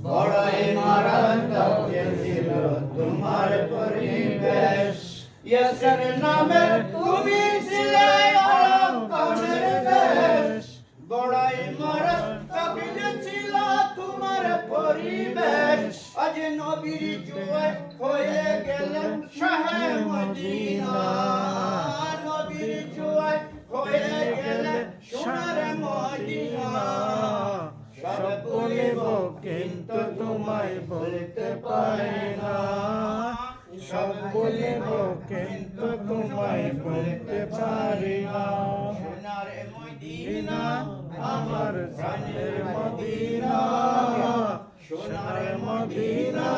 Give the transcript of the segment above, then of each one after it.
বড়ই মারাত্মক ছিল তোমার পরিবেশ। ইয়েসের নামে তুমি ছিলে অলঙ্কারের দেশ। বড়ই মারাত্মক ছিল তোমার পরিবেশ। আজ নবীর জুয়ায় হয়ে গেলেন শাহে মদিনা। নবীর জুয়ায় হয়ে গেলেন সোনার মদিনা। সব বলিব কিন্তু তোমায় বলতে পারি না। সব বলিব কিন্তু তোমায় বলতে পারি না। সোনার মদিনা আমার প্রাণের মদিনা, সোনার মদিনা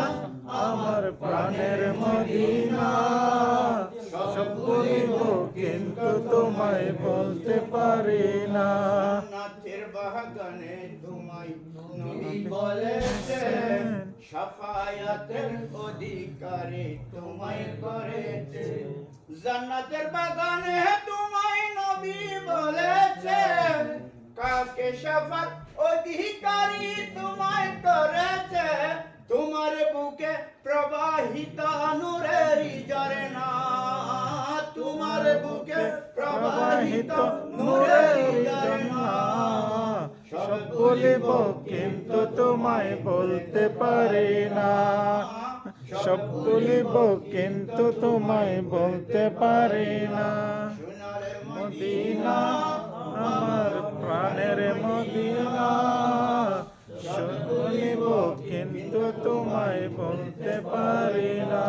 আমার প্রাণের মদিনা। সব বলিব কিন্তু তোমায় বলতে পারি না। নাথের বাগানে তোমায় নবী বলেছেন, শাফায়াতের অধিকারী তোমায় করেছে। জান্নাতের বাগানে তোমায় নবী বলেছেন, কাকে শাফাত অধিকারী তোমায় করেছে। তোমার বুকে প্রবাহিত নূরের ঝরনা। তোমার বুকে প্রবাহিত নূরের ঝরনা। সব বলিব কিন্তু তোমায় বলতে পারি না। সব বলিব কিন্তু তোমায় বলতে পারি না। সোনার মদিনা আমার প্রাণের মদিনা। সব বলিব কিন্তু তোমায় বলতে পারি না।